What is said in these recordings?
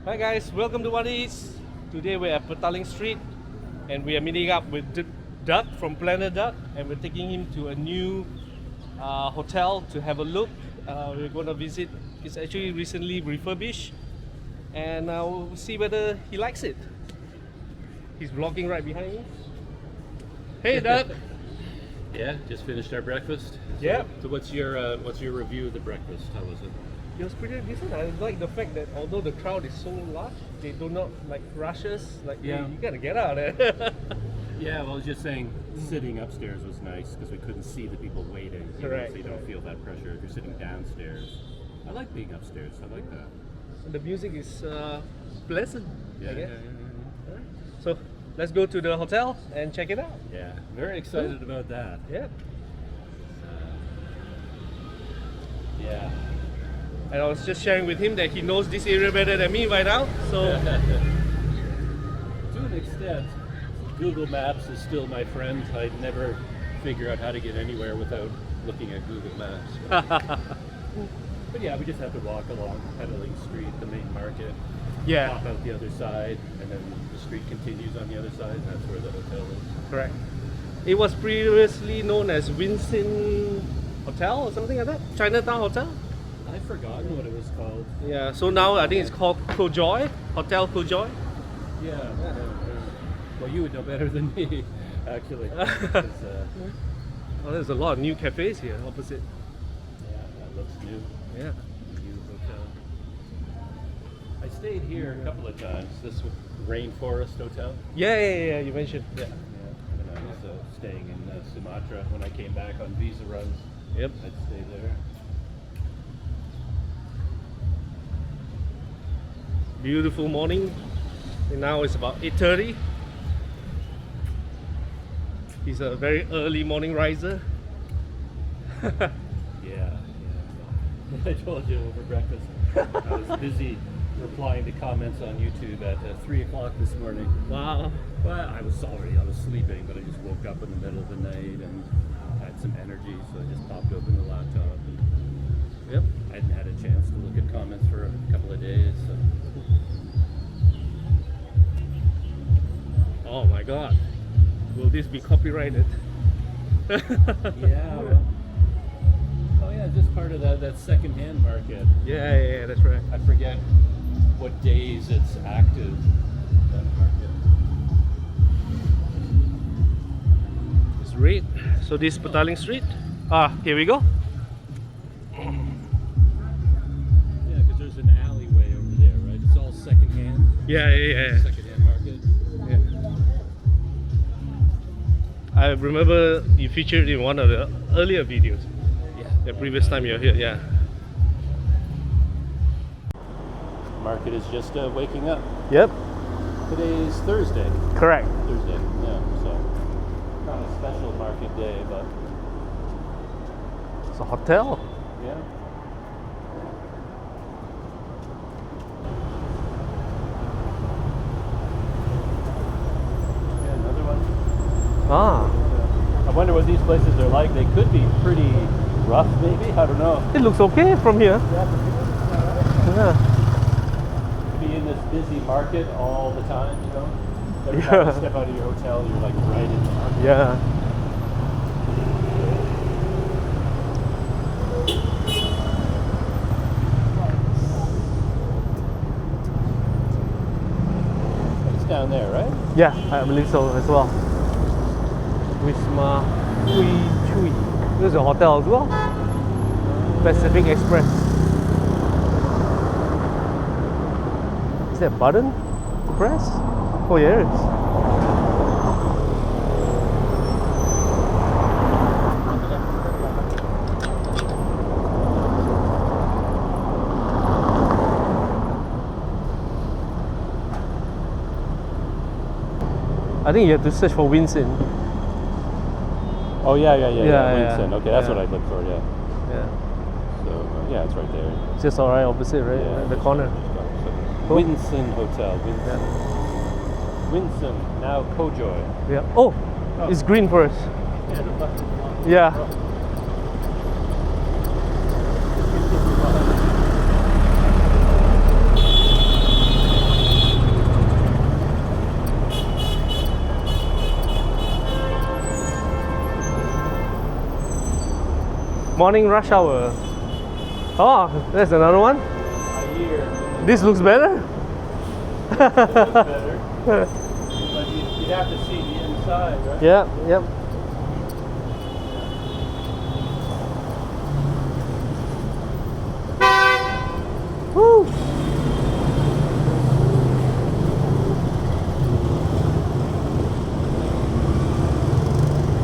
Hi guys, welcome to What Is. Today we're at Petaling Street and we are meeting up with Doug from Planet Doug, and we're taking him to a new hotel to have a look. We're going to visit. It's actually recently refurbished, and we'll see whether he likes it. He's vlogging right behind me. Hey Doug! Yeah, just finished our breakfast. Yep. So what's your review of the breakfast? How was it? It was pretty decent. I like the fact that although the crowd is so large, they do not like rush us. Like, Yeah. hey, you gotta get out of there. Yeah, well, I was just saying, sitting upstairs was nice because we couldn't see the people waiting. Correct, So you don't feel that pressure if you're sitting downstairs. I like being upstairs. I like that. The music is pleasant, Yeah, I guess. yeah. Alright. So let's go to the hotel and check it out. Yeah, very excited about that. Yeah. Yeah. And I was just sharing with him that he knows this area better than me right now. So To an extent, Google Maps is still my friend. I'd never figure out how to get anywhere without looking at Google Maps. But yeah, we just have to walk along Petaling Street, the main market. yeah, Pop out the other side, and then the street continues on the other side, and that's where the hotel is. correct. It was previously known as Winsin Hotel or something like that. Chinatown Hotel. I've forgotten what it was called. Yeah. So now I think it's called Cojoy, Hotel Cojoy. Yeah. Well, you would know better than me, actually. 'Cause, Oh, there's a lot of new cafes here opposite. yeah, that looks new. Yeah. New hotel. I stayed here a couple of times. This was Rainforest Hotel. Yeah. You mentioned. Yeah. Yeah. And I was staying in Sumatra when I came back on visa runs. Yep. I'd stay there. Beautiful morning. And now it's about 8:30. He's a very early morning riser. Yeah. I told you over breakfast. I was busy replying to comments on YouTube at 3 o'clock this morning. Wow. Well, I was sleeping, but I just woke up in the middle of the night and had some energy, so I just popped open the laptop. And Yep. I hadn't had a chance to look at comments for a couple of days. So. Oh my God. Will this be copyrighted? Yeah. Well, oh yeah, just part of that second-hand market. Yeah, that's right. I forget what days it's active. That market. It's red. So this is Petaling Street. Here we go. Yeah, because there's an alleyway over there, right? It's all second-hand. Yeah. Second-hand market. Yeah. I remember you featured in one of the earlier videos. Yeah. The previous time you were here, yeah. Market is just waking up. Yep. Today's Thursday. Correct. Thursday, yeah. So not a special market day, but It's a hotel. yeah. Yeah, another one. I wonder what these places are like. They could be pretty rough, maybe. I don't know. It looks okay from here. Yeah. To be in this busy market all the time, you know. Every time Yeah. you step out of your hotel, you're like right in the market. Yeah. It's down there, right? Yeah, I believe so as well. Wisma Chui. There's a hotel as well. Pacific Express. Is there a button to press? Oh yeah, there is. I think you have to search for Winsin. Oh yeah. Yeah. Winsin. Okay, that's Yeah. what I looked for. Yeah. Yeah. So yeah, it's right there. It's just alright opposite, right? Yeah. At the corner. Cool. Winsin Hotel. Winsin. Winsin. Now Cojoy. Yeah. Oh, it's green for us. Yeah. Morning rush hour. Oh, there's another one. I hear. This looks better. Better. But you'd have to see the inside, right? Yep, yep. Woo!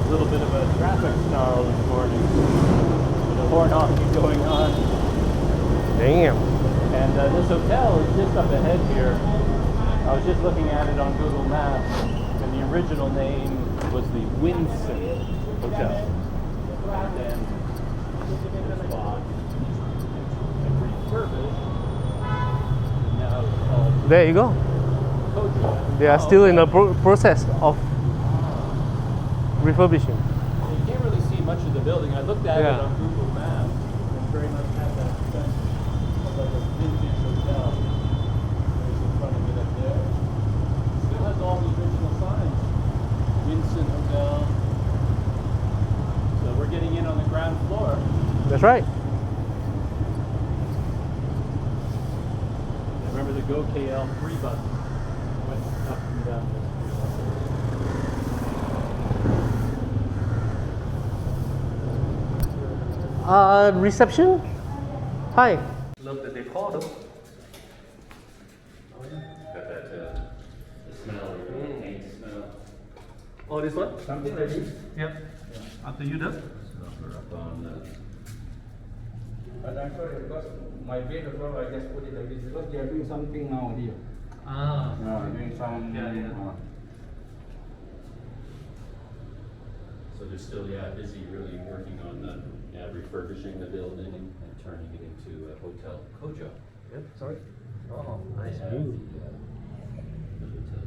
A little bit of a traffic snarl this morning. With the horn honking going on. Damn. And this hotel is just up ahead here. I was just looking at it on Google Maps, and the original name was the Winsin Hotel. And then this bought and refurbished. And now it's called There you go. Cojoy. They are still in the process of refurbishing. You can't really see much of the building. I looked at it Yeah. on Google Maps, and very much had that sense of like a vintage hotel. There's in front of it up there. Still has all the original signs. Winsin Hotel. So we're getting in on the ground floor. That's right. I remember the Go KL 3 bus went up and down this. Reception? Hi. Love the decor though. Got that the smell, paint smell. Oh, this one? Something like this. Yep. After you done? Up on But I'm sorry because my bed as well, I just put it like this because they are doing something now here. Ah. Doing some. Yeah. So they're still busy really working on the refurbishing the building and turning it into a Hotel Cojoy. Yep, sorry. Oh, nice They have view. the Hotel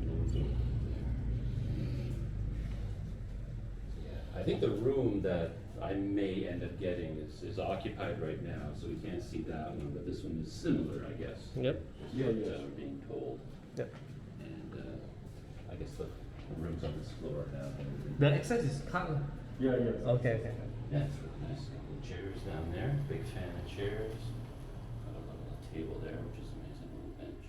Cojoy. I think the room that I may end up getting is occupied right now, so we can't see that one, but this one is similar, I guess. Yep. Yeah. We're being told. Yep. And I guess the room's on this floor now. The access is cut. Yeah. Okay, okay. Yeah, it's really nice. Couple of chairs down there. Big fan of chairs. Got a little table there, which is amazing. Little bench.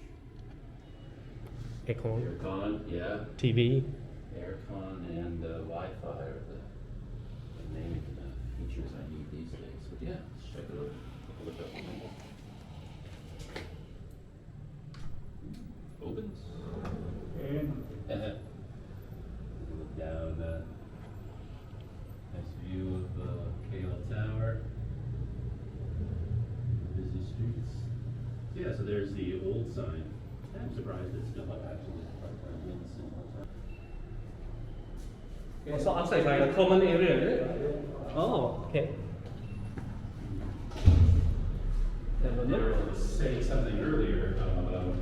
Aircon, Aircon, yeah. TV. Aircon and Wi-Fi are the main features I need these days. But yeah, let's check it out. Take a look out the window. Opens. Look down. Nice view of KL Tower. Busy streets. Yeah, so there's the old sign. I'm surprised it's still up actually. Winsin Hotel. So outside is like a common area, is it? Oh, okay. You were saying something earlier about the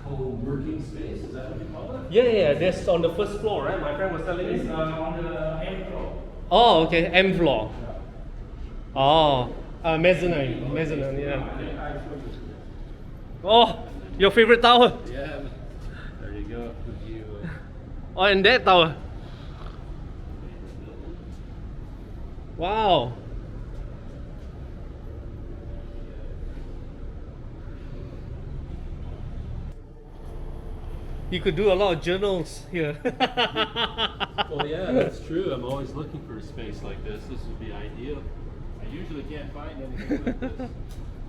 co-working space, is that what you call it? Yeah, that's on the first floor, right? My friend was telling It's me. on the M floor. Oh, okay, M floor. Oh, mezzanine, yeah. Oh, your favorite tower. Yeah, there you go. The view of Oh, and that tower. the building. Wow. You could do a lot of journals here. Well, yeah, that's true. I'm always looking for a space like this. This would be ideal. I usually can't find anything like this.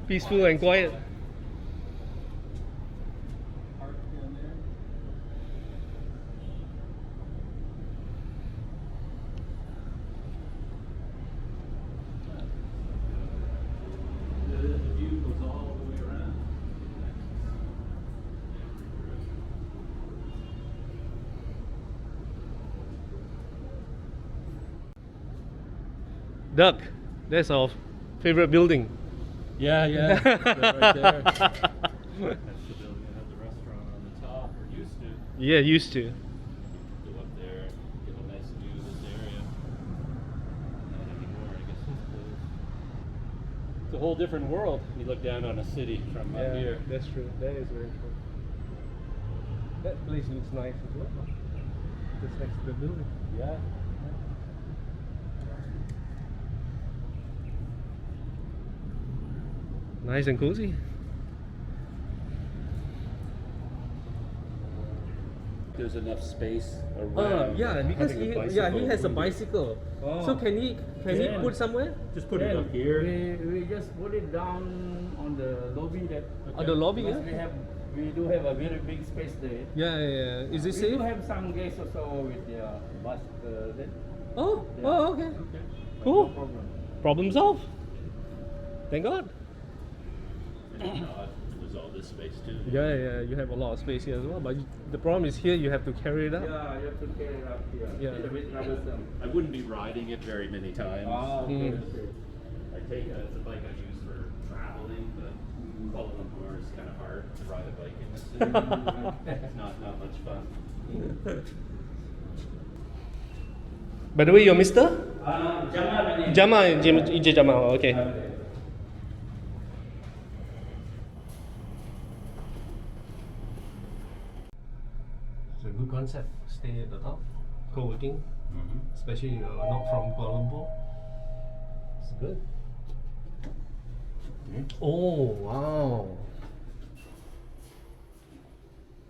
Peaceful and quiet. Park down there. The view goes all the way around. Duck, that's our favorite building. Yeah, right there. That's the building that had the restaurant on the top, or used to. Yeah, used to. Go up there, get a nice view of this area. Not anymore, I guess it's closed. It's a whole different world. You look down on a city from up here. That's true. That is very true. That place looks nice as well. Just next to the building. Yeah. Nice and cozy. There's enough space around. Yeah, because having he has a room. bicycle. Oh. So can he Yeah. put somewhere? Just put it up here. We just put it down on the lobby that. On the lobby, Because yeah? we do have a very big space there. Yeah. Is it We safe? do have some guests also with their bicycle there. Oh, Yeah. oh, okay. But Cool. No problem. Problem solved. Thank God. There's all this space too. Yeah, you have a lot of space here as well. But the problem is here you have to carry it up. Yeah, you have to carry it up here. Yeah. It's a bit troublesome. I wouldn't be riding it very many times. Okay. Mm. I take it as a bike I use for traveling, but Kuala Lumpur is kind of hard to ride a bike in the city. It's not much fun. By the way, you're Mr. Jamal. Jamal, Ije Jamal. Okay. It's a good concept. Stay at the top, co-working, especially not from Kuala Lumpur. It's good. Oh wow!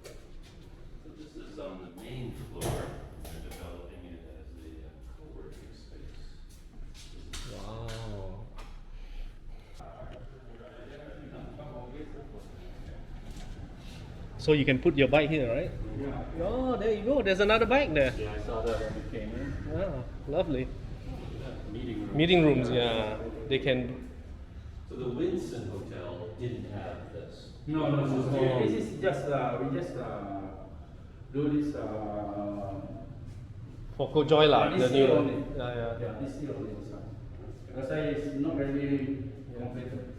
So this is on the main floor. They're developing it as a co-working space. Wow! So you can put your bike here, right? Yeah. Oh, there you go. There's another bike there. Yeah, I saw that when we came in. Wow, lovely. Meeting room. Meeting rooms, yeah. They can. So the Winsin Hotel didn't have this. No. Oh. This is just we just do this. For Cojoy lah, the this new year one. only. Yeah. This year only. Because it's not really completed.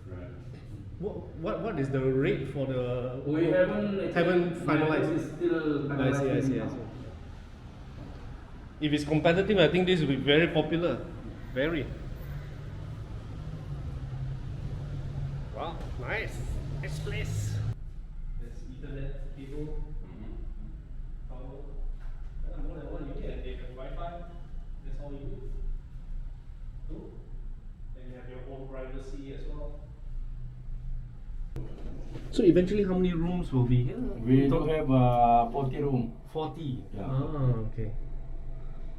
Right. What is the rate for the? We haven't finalized. It's still I see. finalizing. If it's competitive, I think this will be very popular. Very. Wow, nice. Nice place. There's Ethernet cable. Power. More than what you need. They have Wi-Fi. That's all you need. Cool. Then you have your own privacy as well. So eventually, how many rooms will be here? We do have 40 room. 40. Yeah. Ah, okay.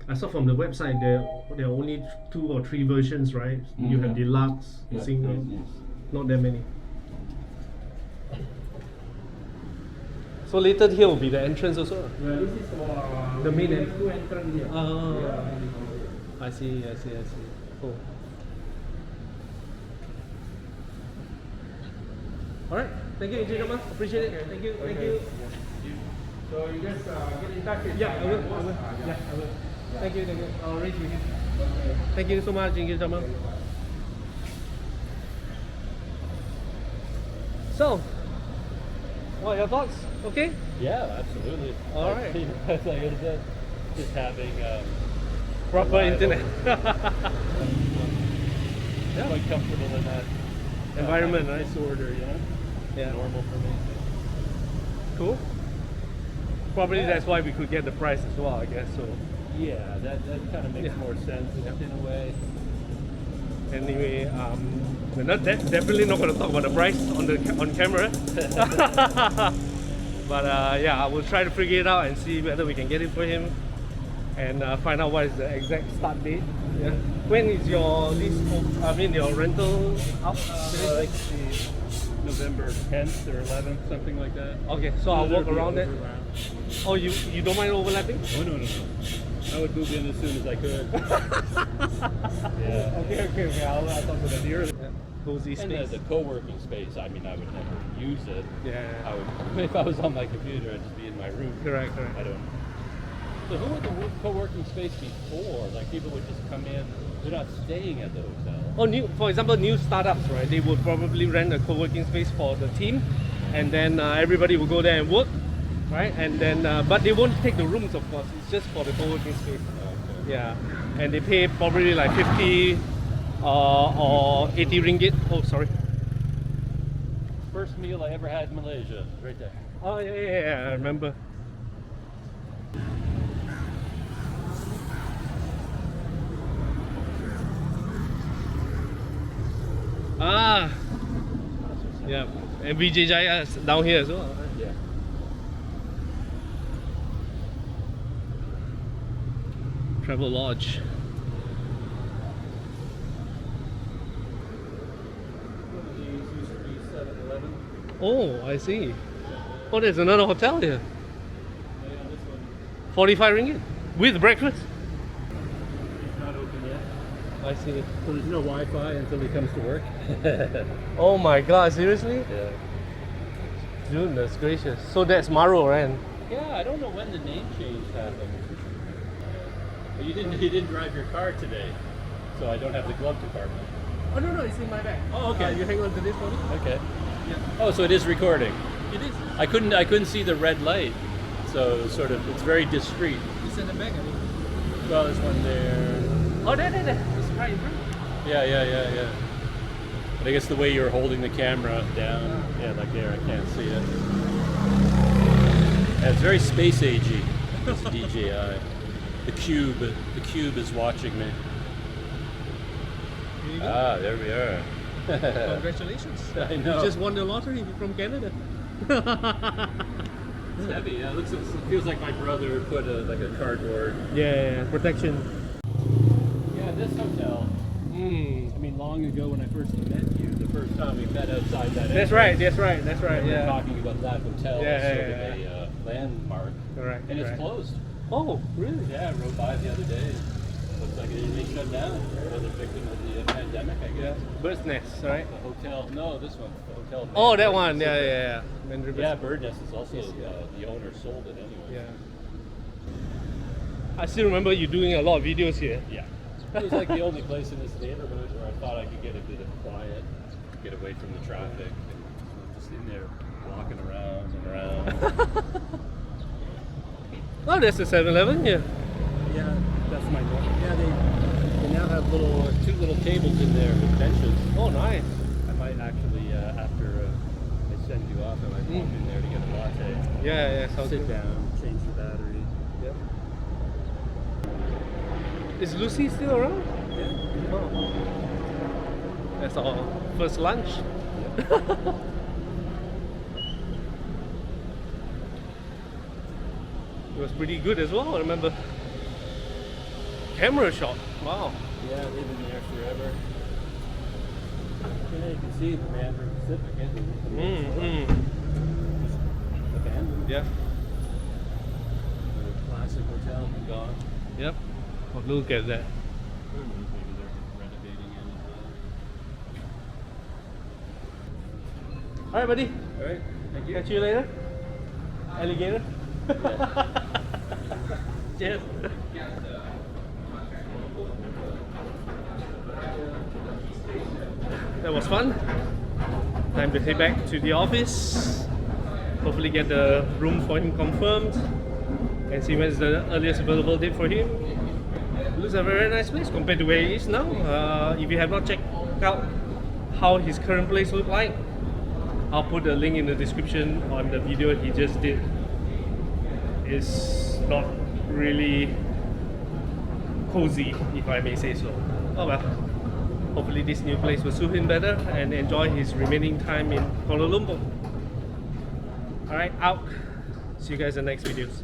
I saw from the website there are only 2 or 3 versions, right? You have Yeah. deluxe, Yeah, single, yes. not that many. So later here will be the entrance also. Yeah, this is The main we en- have two entrance here. I see. Cool. Alright, thank you, Engineer Jamal. Appreciate it. Thank you. So you just get in touch with Yeah, I will. Yeah. Yeah, I will. Thank you. I'll arrange with you. Thank you so much, Engineer Jamal. So, what are your thoughts? Okay? Yeah, absolutely. All right. As I said, just having Proper reliable- internet. quite comfortable in that Environment, right? disorder, you know? Yeah. Normal for me. Cool. Probably that's why we could get the price as well, I guess. So Yeah, that kind of makes Yeah. more sense in a way. anyway, we're not definitely not going to talk about the price on camera. But yeah, I will try to figure it out and see whether we can get it for him, and find out what is the exact start date. Yeah. When is your your rental up? Like November 10th or 11th, something like that. Okay, so I'll walk There'll be around it. overlap. Oh, you don't mind overlapping? Oh, no. I would move in as soon as I could. Yeah. Okay. I'll talk to them early. Cozy And space. the co-working space, I mean, I would never use it. Yeah. I would, if I was on my computer, I'd just be in my room. Correct. I don't. So who would the co-working space be for? Like people would just come in. They're not staying at the hotel. Oh, for example, new startups, right? They would probably rent a co-working space for the team, and then everybody will go there and work, right? And then, but they won't take the rooms, of course. It's just for the co-working space. Okay. Yeah, and they pay probably like 50 or 80 ringgit. Oh, sorry. First meal I ever had in Malaysia, right there. Oh yeah, I remember. Ah, Yeah, and Vijayjaya is down here as well. Yeah. Travel Lodge. These used to be 7-Eleven. Oh, I see. Oh, there's another hotel here. Yeah, this one 45 ringgit with breakfast. is not open yet. I see. So there's no Wi-Fi until he comes to work. Oh my god, seriously? Yeah. Goodness gracious. So that's Maro, right? Yeah, I don't know when the name change happened. But you didn't drive your car today, so I don't have the glove compartment. Oh no, it's in my bag. Oh, okay. You hang on to this for me? Okay. Yeah. Oh, so it is recording. It is. I couldn't see the red light, so it's very discreet. It's in the bag, I think. Well, there's one there. Oh, there. It's right in front. Yeah. But I guess the way you're holding the camera down, yeah, like there, I can't see it. Yeah, it's very space agey. This DJI. The cube is watching me. Here you go. Ah, there we are. Congratulations. I know. You just won the lottery from Canada. It's heavy. Yeah, it feels like my brother put a cardboard. Yeah, protection. Yeah, this hotel. I mean, long ago when I first met you, the first time we met outside that. That's right. We were Yeah. Talking about that hotel Yeah, as sort yeah, of a landmark. Correct. And it's closed. Oh, really? Yeah, I rode by the other day. Looks like it didn't shut down. Another victim of the pandemic, I guess. Bird's Nest, right? The hotel. No, this one. The hotel. Oh, that Mandarin one. Pacific. Yeah. Yeah, Bird Nest is also the owner sold it anyway. Yeah. I still remember you doing a lot of videos here. Yeah. It was like the only place in this neighborhood where I thought I could get a bit of quiet, get away from the traffic, and just in there walking around and around. Oh, there's a 7-Eleven here. Yeah, that's my note. Yeah, they now have two little tables in there with benches. Oh, nice. I might actually, after I send you off, I might walk in there to get a latte. Yeah, sounds Sit good. down, change the battery. Yep. Is Lucy still around? Yeah. Oh. That's our first lunch. It was pretty good as well, I remember. Camera shot. Wow. Yeah, they've been there forever. Yeah, you can see the Mandarin Pacific ending. Just abandoned. Yeah. The classic hotel gone. Yep. Oh, look at that. Maybe they're renovating it as well. Alright, buddy. Alright, thank you. Catch you later. Alligator. Cheers. That was fun. Time to head back to the office. Hopefully get the room for him confirmed and see when's the earliest available date for him. It looks a very nice place compared to where he is now. If you have not checked out how his current place looks like, I'll put a link in the description on the video he just did. It's not really cozy, if I may say so. Oh well. Hopefully this new place will suit him better and enjoy his remaining time in Kuala Lumpur. Alright, out. See you guys in the next videos.